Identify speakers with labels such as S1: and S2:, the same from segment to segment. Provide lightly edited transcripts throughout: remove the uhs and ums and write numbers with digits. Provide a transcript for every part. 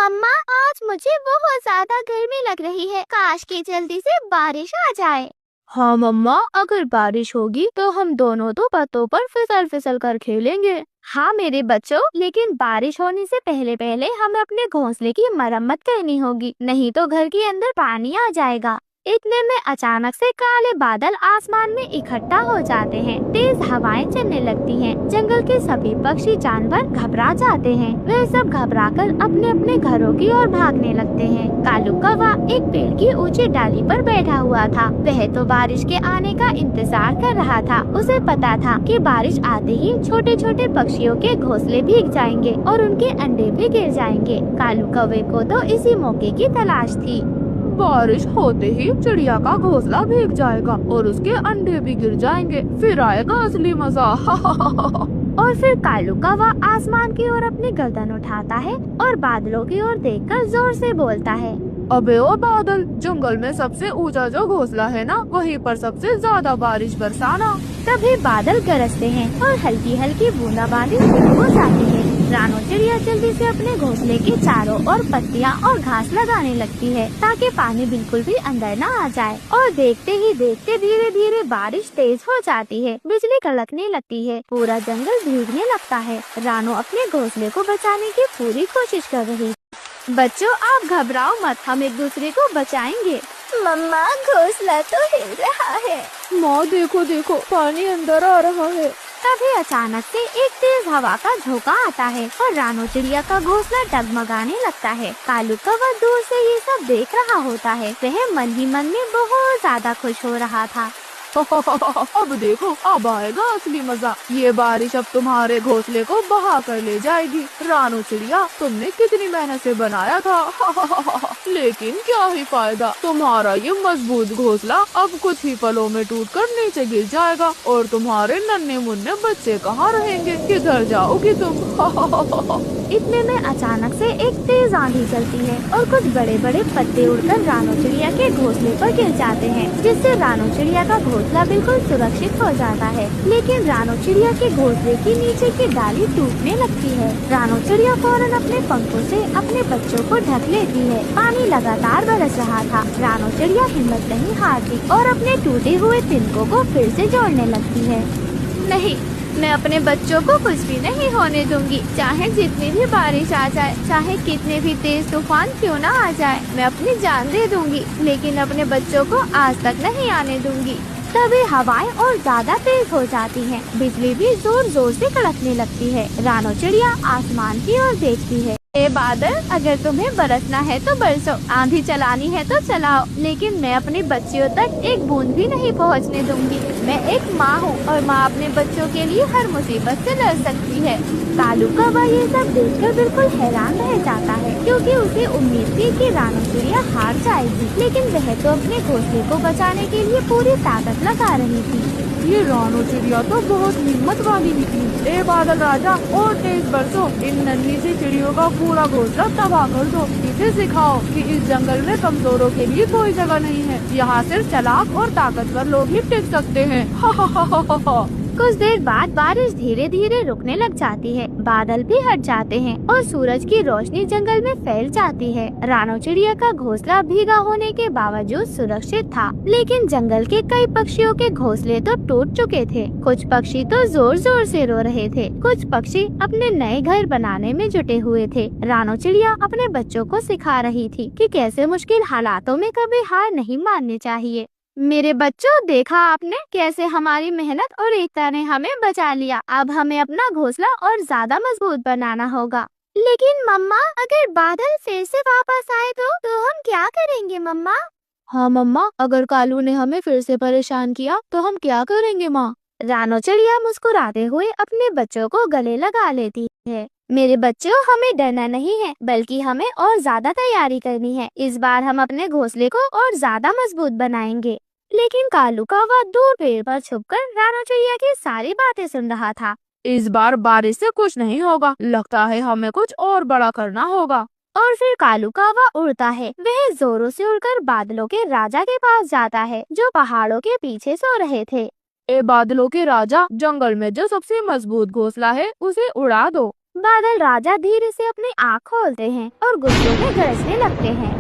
S1: मम्मा, आज मुझे बहुत ज्यादा गर्मी लग रही है। काश कि जल्दी से बारिश आ जाए।
S2: हाँ मम्मा, अगर बारिश होगी तो हम दोनों तो पत्तों पर फिसल फिसल कर खेलेंगे।
S1: हाँ मेरे बच्चों, लेकिन बारिश होने से पहले पहले हमें अपने घोंसले की मरम्मत करनी होगी, नहीं तो घर के अंदर पानी आ जाएगा। इतने में अचानक से काले बादल आसमान में इकट्ठा हो जाते हैं। तेज हवाएं चलने लगती हैं। जंगल के सभी पक्षी जानवर घबरा जाते हैं। वे सब घबराकर अपने अपने घरों की ओर भागने लगते हैं। कालू कौवा एक पेड़ की ऊंची डाली पर बैठा हुआ था। वह तो बारिश के आने का इंतजार कर रहा था। उसे पता था कि बारिश आते ही छोटे छोटे पक्षियों के घोंसले भीग जाएंगे और उनके अंडे भी गिर जाएंगे। कालू कौवे को तो इसी मौके की तलाश थी।
S2: बारिश होते ही चिड़िया का घोंसला भीग जाएगा और उसके अंडे भी गिर जाएंगे, फिर आएगा असली मजा।
S1: और फिर कालू कौवा आसमान की ओर अपनी गर्दन उठाता है और बादलों की ओर देखकर जोर से बोलता है,
S2: अबे ओ बादल, जंगल में सबसे ऊंचा जो घोंसला है ना, वहीं पर सबसे ज्यादा बारिश बरसाना।
S1: तभी बादल गरजते हैं और हल्की हल्की बूंदाबांदी शुरू हो जाती है। रानो चिड़िया जल्दी से अपने घोंसले के चारों ओर पत्तियां और घास लगाने लगती है ताकि पानी बिल्कुल भी अंदर न आ जाए। और देखते ही देखते धीरे धीरे बारिश तेज हो जाती है। बिजली कड़कने लगती है। पूरा जंगल भीगने लगता है। रानो अपने घोंसले को बचाने की पूरी कोशिश कर रही। बच्चों, आप घबराओ मत, हम एक दूसरे को बचाएंगे। मम्मा, घोंसला तो हिल रहा है।
S2: माँ देखो देखो, पानी अंदर आ रहा है।
S1: तभी अचानक से एक तेज हवा का झोंका आता है और रानो चिड़िया का घोंसला डगमगाने लगता है। कालू कौवा दूर से ये सब देख रहा होता है। वह मन ही मन में बहुत ज्यादा खुश हो रहा था।
S2: अब देखो, अब आएगा असली मजा। ये बारिश अब तुम्हारे घोंसले को बहा कर ले जाएगी। रानो चिड़िया, तुमने कितनी मेहनत से बनाया था, लेकिन क्या ही फायदा। तुम्हारा ये मजबूत घोंसला अब कुछ ही पलों में टूटकर नीचे गिर जाएगा और तुम्हारे नन्हे मुन्ने बच्चे कहाँ रहेंगे? किधर जाओगी तुम?
S1: इतने में अचानक से एक तेज आंधी चलती है और कुछ बड़े बड़े पत्ते उड़कर रानो चिड़िया के घोंसले पर गिर जाते हैं, जिससे रानो चिड़िया का घोंसला बिल्कुल सुरक्षित हो जाता है। लेकिन रानो चिड़िया के घोंसले के नीचे की डाली टूटने लगती है। रानो चिड़िया फौरन अपने पंखों से अपने बच्चों को ढक लेती है। पानी लगातार बरस रहा था। रानो चिड़िया हिम्मत नहीं हारती और अपने टूटे हुए तिनकों को फिर से जोड़ने लगती है। नहीं, मैं अपने बच्चों को कुछ भी नहीं होने दूंगी। चाहे जितनी भी बारिश आ जाए, चाहे कितने भी तेज तूफान क्यों ना आ जाए, मैं अपनी जान दे दूंगी, लेकिन अपने बच्चों को आज तक नहीं आने दूंगी। तभी हवाएं और ज्यादा तेज हो जाती हैं। बिजली भी जोर जोर से कड़कने लगती है। रानो चिड़िया आसमान की ओर देखती है। ए बादल, अगर तुम्हें बरसना है तो बरसो, आंधी चलानी है तो चलाओ, लेकिन मैं अपने बच्चियों तक एक बूंद भी नहीं पहुंचने दूंगी। मैं एक माँ हूँ और माँ अपने बच्चों के लिए हर मुसीबत से लड़ सकती है। कालू कौवा ये सब देखकर बिल्कुल हैरान रह जाता है, क्योंकि उसे उम्मीद थी कि रानो चिड़िया हार जाएगी, लेकिन वह तो अपने घोंसले को बचाने के लिए पूरी ताकत लगा रही थी।
S2: ये रानो चिड़िया तो बहुत हिम्मत वाली निकली। ए बादल राजा, और तेज बरसो, इन नन्ही सी चिड़ियों का पूरा घोंसला तबाह कर दो। इसे सिखाओ कि इस जंगल में कमजोरों के लिए कोई जगह नहीं है। यहाँ सिर्फ चालाक और ताकतवर लोग ही टिक सकते हैं।
S1: कुछ देर बाद बारिश धीरे धीरे रुकने लग जाती है। बादल भी हट जाते हैं और सूरज की रोशनी जंगल में फैल जाती है। रानो चिड़िया का घोंसला भीगा होने के बावजूद सुरक्षित था, लेकिन जंगल के कई पक्षियों के घोंसले तो टूट चुके थे। कुछ पक्षी तो जोर जोर से रो रहे थे। कुछ पक्षी अपने नए घर बनाने में जुटे हुए थे। रानो चिड़िया अपने बच्चों को सिखा रही थी कि कैसे मुश्किल हालातों में कभी हार नहीं माननी चाहिए। मेरे बच्चों, देखा आपने कैसे हमारी मेहनत और एकता ने हमें बचा लिया। अब हमें अपना घोंसला और ज्यादा मजबूत बनाना होगा। लेकिन मम्मा, अगर बादल फिर से वापस आए तो हम क्या करेंगे मम्मा?
S2: हाँ मम्मा, अगर कालू ने हमें फिर से परेशान किया तो हम क्या करेंगे माँ?
S1: रानो चिड़िया मुस्कुराते हुए अपने बच्चों को गले लगा लेती है। मेरे बच्चों, हमें डरना नहीं है, बल्कि हमें और ज्यादा तैयारी करनी है। इस बार हम अपने घोंसले को और ज्यादा मजबूत बनाएंगे। लेकिन कालू कौवा दूर पेड़ पर छुपकर रानो चिड़िया की सारी बातें सुन रहा था।
S2: इस बार बारिश से कुछ नहीं होगा, लगता है हमें कुछ और बड़ा करना होगा।
S1: और फिर कालू कौवा उड़ता है। वह जोरों से उड़कर बादलों के राजा के पास जाता है, जो पहाड़ों के पीछे सो रहे थे।
S2: ए बादलों के राजा, जंगल में जो सबसे मजबूत घोंसला है उसे उड़ा दो।
S1: बादल राजा धीरे से अपनी आँख खोलते हैं और गुस्से में गरजने लगते हैं।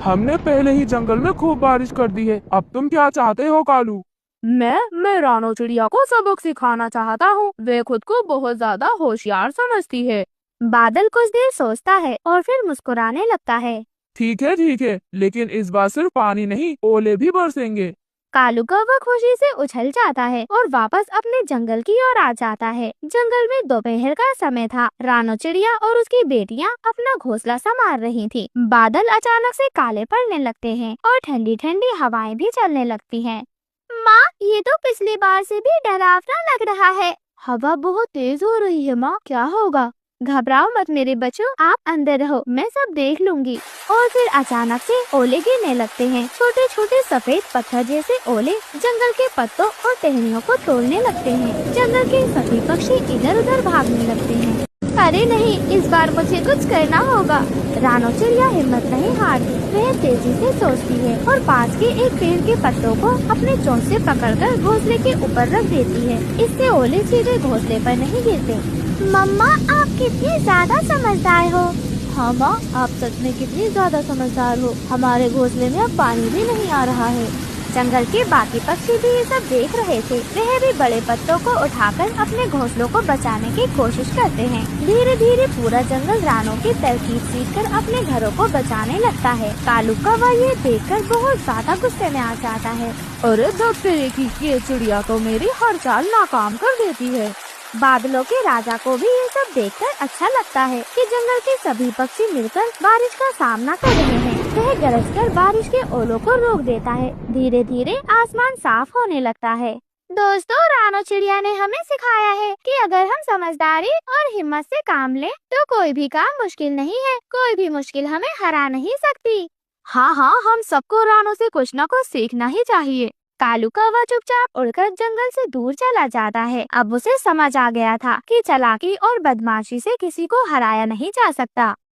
S3: हमने पहले ही जंगल में खूब बारिश कर दी है, अब तुम क्या चाहते हो कालू?
S2: मैं रानो चिड़िया को सबक सिखाना चाहता हूँ। वे खुद को बहुत ज्यादा होशियार समझती है।
S1: बादल कुछ देर सोचता है और फिर मुस्कुराने लगता है।
S3: ठीक है, लेकिन इस बार सिर्फ पानी नहीं, ओले भी बरसेंगे।
S1: कालू कौवा खुशी से उछल जाता है और वापस अपने जंगल की ओर आ जाता है। जंगल में दोपहर का समय था। रानो चिड़िया और उसकी बेटियां अपना घोंसला संभाल रही थी। बादल अचानक से काले पड़ने लगते हैं और ठंडी ठंडी हवाएं भी चलने लगती हैं। माँ, ये तो पिछली बार से भी डरावना लग रहा है। हवा बहुत तेज हो रही है माँ, क्या होगा? घबराओ मत मेरे बच्चों, आप अंदर रहो, मैं सब देख लूंगी। और फिर अचानक से ओले गिरने लगते हैं। छोटे छोटे सफेद पत्थर जैसे ओले जंगल के पत्तों और टहनियों को तोड़ने लगते हैं। जंगल के सभी पक्षी इधर उधर भागने लगते हैं। अरे नहीं, इस बार मुझे कुछ करना होगा। रानो चिड़िया हिम्मत नहीं हारती। वह तेजी से सोचती है और पास के एक पेड़ के पत्तों को अपने चोंच से पकड़कर घोंसले के ऊपर रख देती है। इससे ओले सीधे घोंसले पर नहीं गिरते। मम्मा, आप कितनी ज्यादा समझदार हो। हाँ माँ, आप सच में कितनी ज्यादा समझदार हो। हमारे घोंसले में अब पानी भी नहीं आ रहा है। जंगल के बाकी पक्षी भी ये सब देख रहे थे। वह भी बड़े पत्तों को उठाकर अपने घोंसलों को बचाने की कोशिश करते हैं। धीरे धीरे पूरा जंगल रानों की तरकीब सीखकर अपने घरों को बचाने लगता है। कालू कौवा ये देखकर बहुत ज्यादा गुस्से में आ जाता है।
S2: अरे दफ्तरे की ये चिड़िया तो मेरी हर चाल नाकाम कर देती है।
S1: बादलों के राजा को भी ये सब देखकर अच्छा लगता है कि जंगल के सभी पक्षी मिलकर बारिश का सामना कर रहे हैं। वह गरजकर बारिश के ओलों को रोक देता है। धीरे धीरे आसमान साफ होने लगता है। दोस्तों, रानो चिड़िया ने हमें सिखाया है कि अगर हम समझदारी और हिम्मत से काम लें तो कोई भी काम मुश्किल नहीं है। कोई भी मुश्किल हमें हरा नहीं सकती।
S2: हाँ, हम सबको रानो से कुछ न कुछ सीखना ही चाहिए।
S1: कालू कौवा चुपचाप उड़कर जंगल से दूर चला जाता है। अब उसे समझ आ गया था कि चालाकी और बदमाशी से किसी को हराया नहीं जा सकता।